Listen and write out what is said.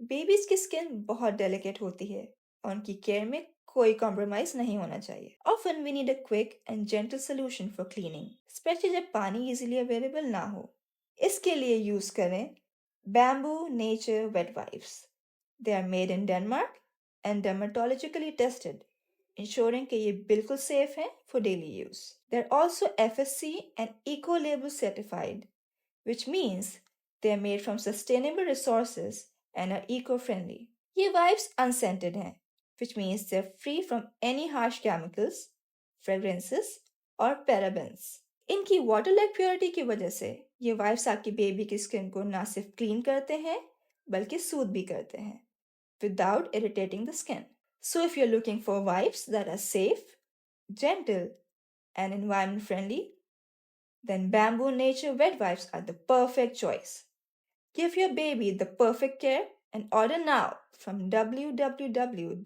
Babies की skin बहुत delicate होती है और उनकी केयर में कोई कॉम्प्रोमाइज नहीं होना चाहिए। Often we need a quick and gentle solution for cleaning, especially जब पानी इजीली अवेलेबल ना हो। इसके लिए यूज करें Bambo Nature Wet Wipes. They are made in Denmark and dermatologically tested, ensuring कि ये बिल्कुल safe हैं for daily use. They're also FSC and Ecolabel certified, which means they are made from sustainable resources and are eco-friendly. ये wipes unscented हैं, which means they're free from any harsh chemicals, fragrances और parabens. इनकी water like purity की वजह से ये wipes आपकी baby की स्किन को ना सिर्फ क्लीन करते हैं बल्कि सूद भी करते हैं without irritating the skin. So if you're looking for wipes that are safe, gentle and environment friendly, then Bambo Nature Wet Wipes are the perfect choice. Give your baby the perfect care and order now from www.keeps.pk.